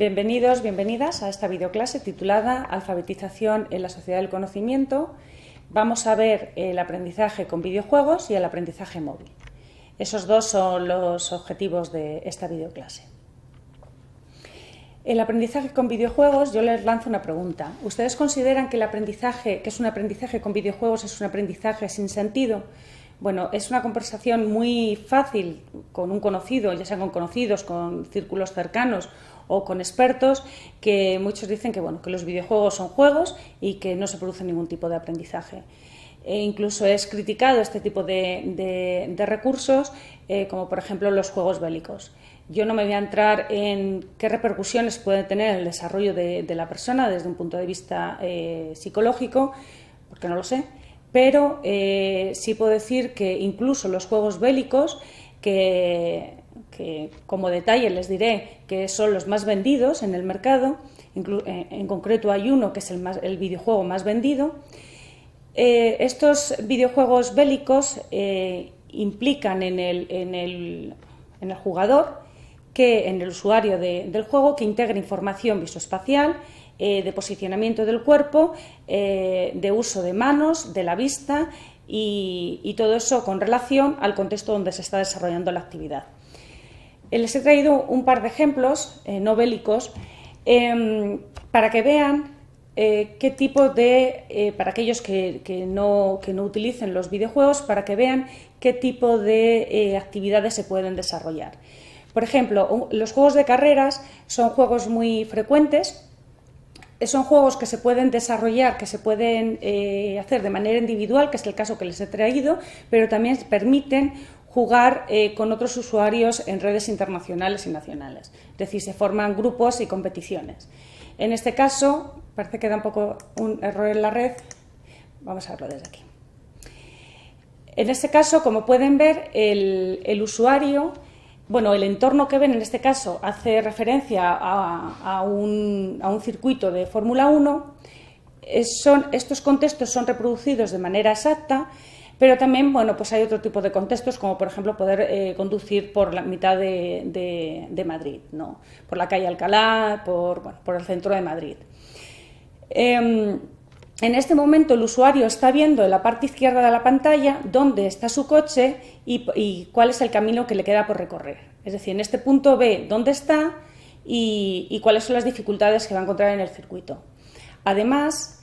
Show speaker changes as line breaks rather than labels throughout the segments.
Bienvenidos, bienvenidas a esta videoclase titulada Alfabetización en la sociedad del conocimiento. Vamos a ver el aprendizaje con videojuegos y el aprendizaje móvil. Esos dos son los objetivos de esta videoclase. El aprendizaje con videojuegos, yo les lanzo una pregunta. ¿Ustedes consideran que el aprendizaje, que es un aprendizaje con videojuegos, es un aprendizaje sin sentido? Bueno, es una conversación muy fácil con un conocido, ya sean con conocidos, con círculos cercanos o con expertos, que muchos dicen que, que los videojuegos son juegos y que no se produce ningún tipo de aprendizaje. Incluso es criticado este tipo de recursos, como por ejemplo los juegos bélicos. Yo no me voy a entrar en qué repercusiones puede tener el desarrollo de la persona desde un punto de vista psicológico, porque no lo sé, pero sí puedo decir que incluso los juegos bélicos, que como detalle les diré que son los más vendidos en el mercado, en concreto hay uno que es el videojuego más vendido. Estos videojuegos bélicos implican en el jugador, en el usuario del juego, que integre información visoespacial, de posicionamiento del cuerpo, de uso de manos, de la vista y todo eso con relación al contexto donde se está desarrollando la actividad. Les he traído un par de ejemplos no bélicos para que vean qué tipo de, para aquellos que no utilicen los videojuegos, para que vean qué tipo de actividades se pueden desarrollar. Por ejemplo, los juegos de carreras son juegos muy frecuentes, son juegos que se pueden desarrollar, que se pueden hacer de manera individual, que es el caso que les he traído, pero también permiten jugar con otros usuarios en redes internacionales y nacionales. Es decir, se forman grupos y competiciones. En este caso, parece que da un poco un error en la red. Vamos a verlo desde aquí. En este caso, como pueden ver, el usuario, el entorno que ven en este caso hace referencia a un circuito de Fórmula 1. Estos contextos son reproducidos de manera exacta, pero también hay otro tipo de contextos, como por ejemplo poder conducir por la mitad de Madrid, ¿no? Por la calle Alcalá, por el centro de Madrid. En este momento el usuario está viendo en la parte izquierda de la pantalla dónde está su coche y cuál es el camino que le queda por recorrer. Es decir, en este punto ve dónde está y cuáles son las dificultades que va a encontrar en el circuito. Además,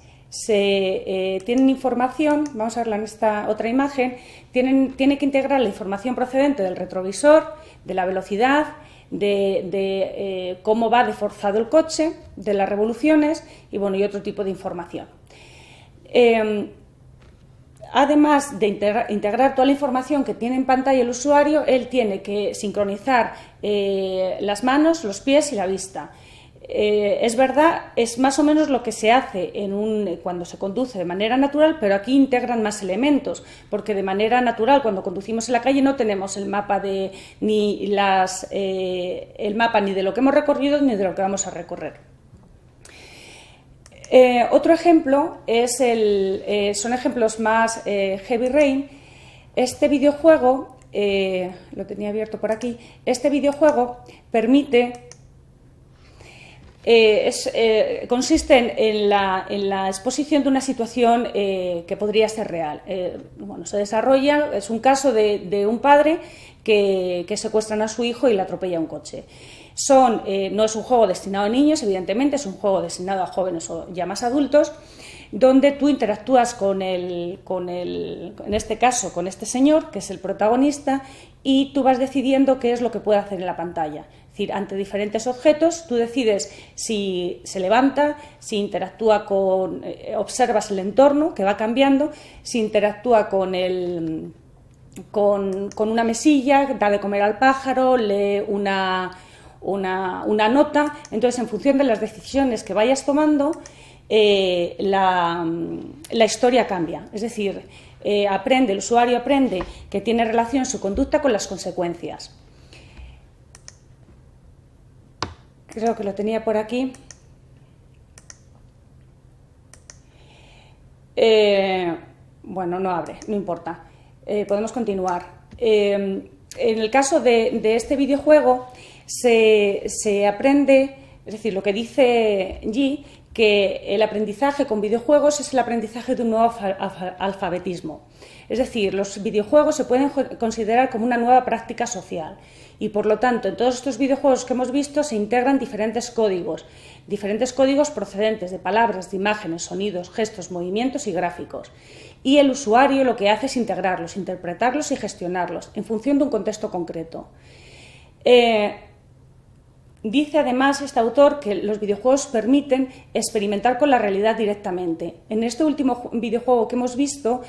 tienen información, vamos a verla en esta otra imagen, tiene que integrar la información procedente del retrovisor, de la velocidad, de cómo va de forzado el coche, de las revoluciones y otro tipo de información. Además de integrar toda la información que tiene en pantalla el usuario, él tiene que sincronizar las manos, los pies y la vista. Es verdad, es más o menos lo que se hace cuando se conduce de manera natural, pero aquí integran más elementos, porque de manera natural cuando conducimos en la calle no tenemos el mapa ni de lo que hemos recorrido ni de lo que vamos a recorrer. Otro ejemplo son ejemplos más Heavy Rain. Este videojuego, lo tenía abierto por aquí, este videojuego permite... consiste en la exposición de una situación que podría ser real. Se desarrolla, es un caso de un padre que secuestran a su hijo y le atropella un coche. No es un juego destinado a niños, evidentemente, es un juego destinado a jóvenes o ya más adultos, donde tú interactúas en este caso, con este señor, que es el protagonista, y tú vas decidiendo qué es lo que puede hacer en la pantalla. Es decir, ante diferentes objetos, tú decides si se levanta, si interactúa observas el entorno que va cambiando, si interactúa con una mesilla, da de comer al pájaro, lee una nota. Entonces, en función de las decisiones que vayas tomando, la historia cambia. Es decir, el usuario aprende que tiene relación su conducta con las consecuencias. Creo que lo tenía por aquí. No abre, no importa. Podemos continuar. En el caso de este videojuego se aprende Es decir, lo que dice Yi, que el aprendizaje con videojuegos es el aprendizaje de un nuevo alfabetismo. Es decir, los videojuegos se pueden considerar como una nueva práctica social y, por lo tanto, en todos estos videojuegos que hemos visto se integran diferentes códigos procedentes de palabras, de imágenes, sonidos, gestos, movimientos y gráficos. Y el usuario lo que hace es integrarlos, interpretarlos y gestionarlos en función de un contexto concreto. Dice además este autor que los videojuegos permiten experimentar con la realidad directamente. En este último videojuego que hemos visto,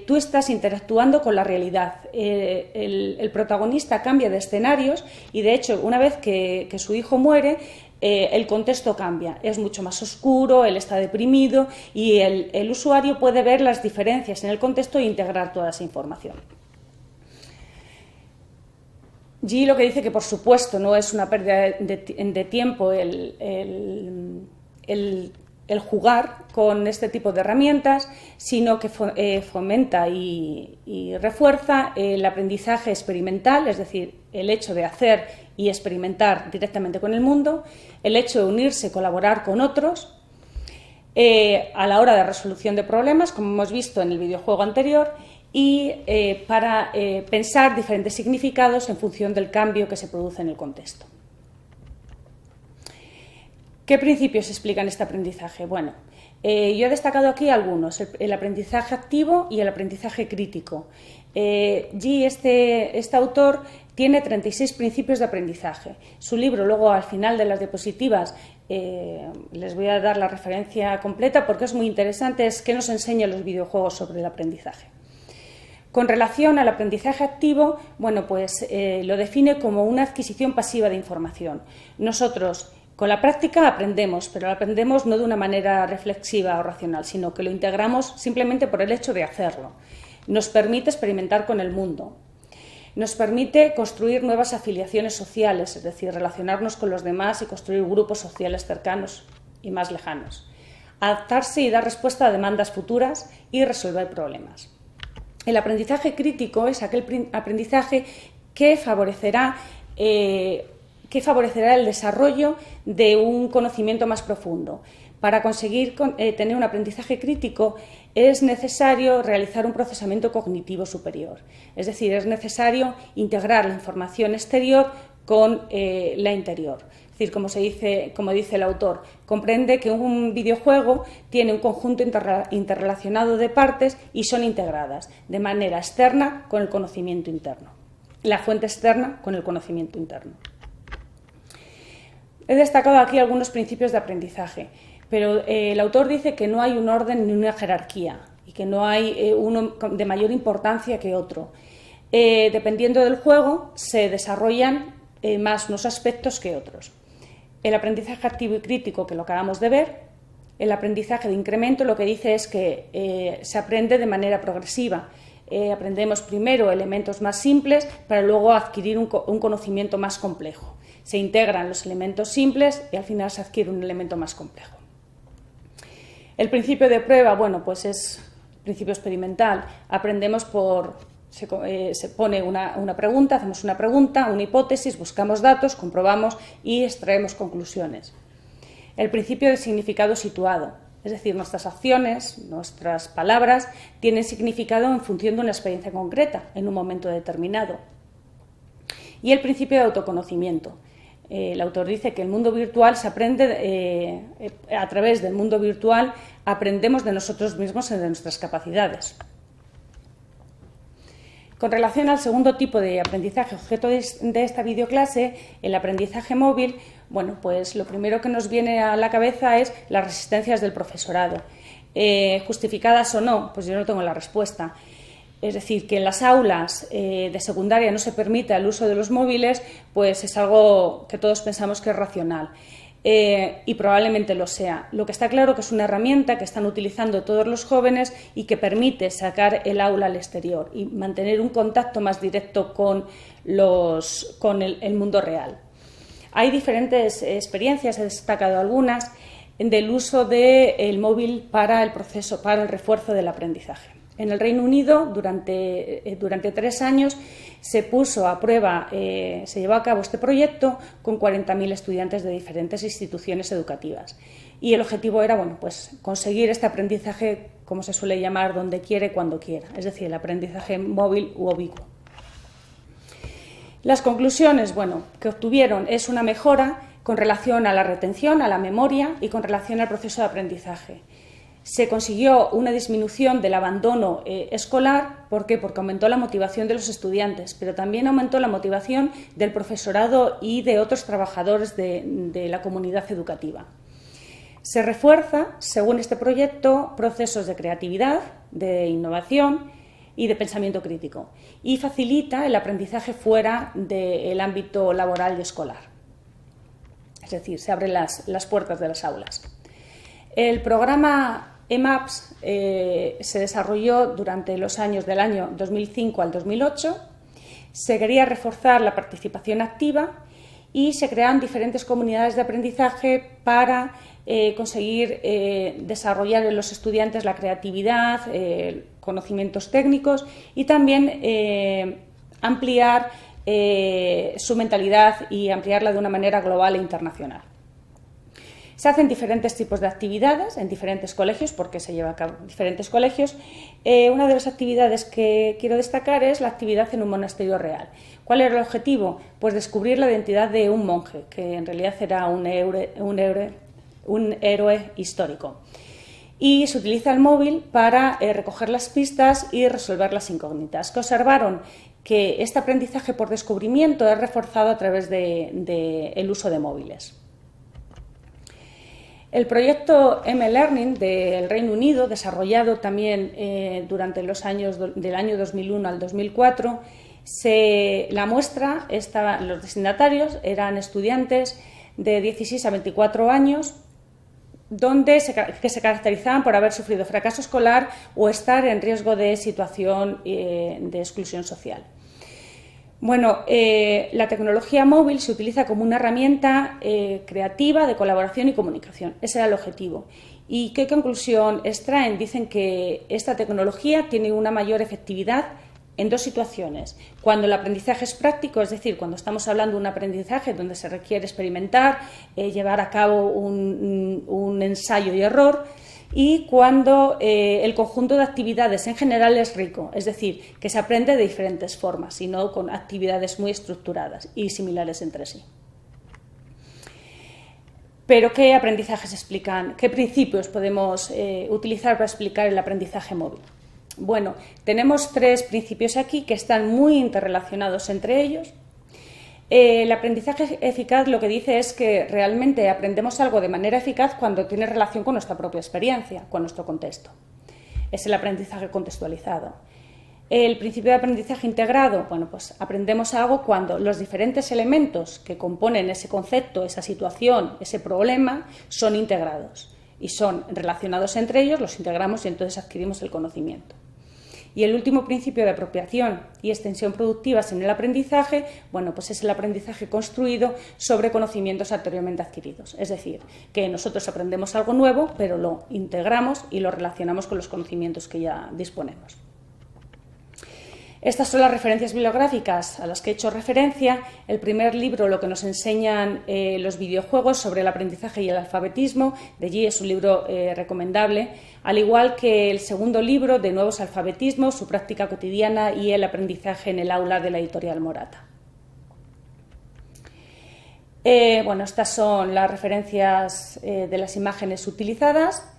tú estás interactuando con la realidad. El protagonista cambia de escenarios y, de hecho, una vez que su hijo muere, el contexto cambia. Es mucho más oscuro, él está deprimido y el usuario puede ver las diferencias en el contexto e integrar toda esa información. Yi lo que dice que, por supuesto, no es una pérdida de tiempo el jugar con este tipo de herramientas, sino que fomenta y refuerza el aprendizaje experimental, es decir, el hecho de hacer y experimentar directamente con el mundo, el hecho de unirse, colaborar con otros, a la hora de resolución de problemas, como hemos visto en el videojuego anterior, y para pensar diferentes significados en función del cambio que se produce en el contexto. ¿Qué principios explican este aprendizaje? Bueno, yo he destacado aquí algunos: el aprendizaje activo y el aprendizaje crítico. Yi, este autor, tiene 36 principios de aprendizaje. Su libro, luego al final de las diapositivas, les voy a dar la referencia completa porque es muy interesante, es qué nos enseñan los videojuegos sobre el aprendizaje. Con relación al aprendizaje activo, bueno, pues lo define como una adquisición pasiva de información. Nosotros, con la práctica aprendemos, pero lo aprendemos no de una manera reflexiva o racional, sino que lo integramos simplemente por el hecho de hacerlo. Nos permite experimentar con el mundo. Nos permite construir nuevas afiliaciones sociales, es decir, relacionarnos con los demás y construir grupos sociales cercanos y más lejanos. Adaptarse y dar respuesta a demandas futuras y resolver problemas. El aprendizaje crítico es aquel aprendizaje que favorecerá el desarrollo de un conocimiento más profundo. Para conseguir tener un aprendizaje crítico es necesario realizar un procesamiento cognitivo superior. Es decir, es necesario integrar la información exterior con la interior. Es decir, como dice el autor, comprende que un videojuego tiene un conjunto interrelacionado de partes y son integradas de manera externa con el conocimiento interno. La fuente externa con el conocimiento interno. He destacado aquí algunos principios de aprendizaje, pero el autor dice que no hay un orden ni una jerarquía y que no hay uno de mayor importancia que otro. Dependiendo del juego, se desarrollan más unos aspectos que otros. El aprendizaje activo y crítico, que lo acabamos de ver. El aprendizaje de incremento lo que dice es que se aprende de manera progresiva. Aprendemos primero elementos más simples para luego adquirir un conocimiento más complejo. Se integran los elementos simples y al final se adquiere un elemento más complejo. El principio de prueba, bueno, pues es principio experimental. Aprendemos se pone una pregunta, hacemos una pregunta, una hipótesis, buscamos datos, comprobamos y extraemos conclusiones. El principio de significado situado, es decir, nuestras acciones, nuestras palabras tienen significado en función de una experiencia concreta, en un momento determinado. Y el principio de autoconocimiento. El autor dice que el mundo virtual se aprende, a través del mundo virtual aprendemos de nosotros mismos y de nuestras capacidades. Con relación al segundo tipo de aprendizaje objeto de esta videoclase, el aprendizaje móvil, bueno, pues lo primero que nos viene a la cabeza es las resistencias del profesorado. Justificadas o no, pues yo no tengo la respuesta. Es decir, que en las aulas de secundaria no se permita el uso de los móviles, pues es algo que todos pensamos que es racional. Y probablemente lo sea. Lo que está claro que es una herramienta que están utilizando todos los jóvenes y que permite sacar el aula al exterior y mantener un contacto más directo con el mundo real. Hay diferentes experiencias, he destacado algunas, del uso del móvil para el refuerzo del aprendizaje. En el Reino Unido, durante 3 años, se puso a prueba, se llevó a cabo este proyecto con 40.000 estudiantes de diferentes instituciones educativas. Y el objetivo era, bueno, pues conseguir este aprendizaje, como se suele llamar, donde quiere, cuando quiera, es decir, el aprendizaje móvil u ubicuo. Las conclusiones, bueno, que obtuvieron es una mejora con relación a la retención, a la memoria y con relación al proceso de aprendizaje. Se consiguió una disminución del abandono escolar. ¿Por qué? Porque aumentó la motivación de los estudiantes, pero también aumentó la motivación del profesorado y de otros trabajadores de la comunidad educativa. Se refuerza, según este proyecto, procesos de creatividad, de innovación y de pensamiento crítico, y facilita el aprendizaje fuera del ámbito laboral y escolar. Es decir, se abren las puertas de las aulas. El programa EMAPS se desarrolló durante los años del año 2005 al 2008. Se quería reforzar la participación activa y se crearon diferentes comunidades de aprendizaje para conseguir desarrollar en los estudiantes la creatividad, conocimientos técnicos y también ampliar su mentalidad y ampliarla de una manera global e internacional. Se hacen diferentes tipos de actividades en diferentes colegios, porque se lleva a cabo en diferentes colegios. Una de las actividades que quiero destacar es la actividad en un monasterio real. ¿Cuál era el objetivo? Pues descubrir la identidad de un monje, que en realidad era un héroe histórico. Y se utiliza el móvil para recoger las pistas y resolver las incógnitas. Que observaron que este aprendizaje por descubrimiento es reforzado a través del uso de móviles. El proyecto M-Learning del Reino Unido, desarrollado también durante los años del año 2001 al 2004, la muestra, los destinatarios eran estudiantes de 16 a 24 años, que se caracterizaban por haber sufrido fracaso escolar o estar en riesgo de situación de exclusión social. Bueno, la tecnología móvil se utiliza como una herramienta creativa de colaboración y comunicación. Ese era el objetivo. ¿Y qué conclusión extraen? Dicen que esta tecnología tiene una mayor efectividad en 2 situaciones. Cuando el aprendizaje es práctico, es decir, cuando estamos hablando de un aprendizaje donde se requiere experimentar, llevar a cabo un ensayo y error, y cuando el conjunto de actividades en general es rico, es decir, que se aprende de diferentes formas y no con actividades muy estructuradas y similares entre sí. Pero ¿qué aprendizajes explican? ¿Qué principios podemos utilizar para explicar el aprendizaje móvil? Bueno, tenemos 3 principios aquí que están muy interrelacionados entre ellos. El aprendizaje eficaz lo que dice es que realmente aprendemos algo de manera eficaz cuando tiene relación con nuestra propia experiencia, con nuestro contexto. Es el aprendizaje contextualizado. El principio de aprendizaje integrado, bueno, pues aprendemos algo cuando los diferentes elementos que componen ese concepto, esa situación, ese problema, son integrados y son relacionados entre ellos, los integramos y entonces adquirimos el conocimiento. Y el último principio de apropiación y extensión productivas en el aprendizaje, bueno, pues es el aprendizaje construido sobre conocimientos anteriormente adquiridos. Es decir, que nosotros aprendemos algo nuevo, pero lo integramos y lo relacionamos con los conocimientos que ya disponemos. Estas son las referencias bibliográficas a las que he hecho referencia. El primer libro, lo que nos enseñan los videojuegos sobre el aprendizaje y el alfabetismo, de allí es un libro recomendable, al igual que el segundo libro, de Nuevos alfabetismos, su práctica cotidiana y el aprendizaje en el aula, de la editorial Morata. Bueno, estas son las referencias de las imágenes utilizadas.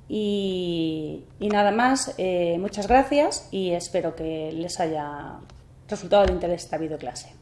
Y nada más, muchas gracias y espero que les haya resultado de interés esta videoclase.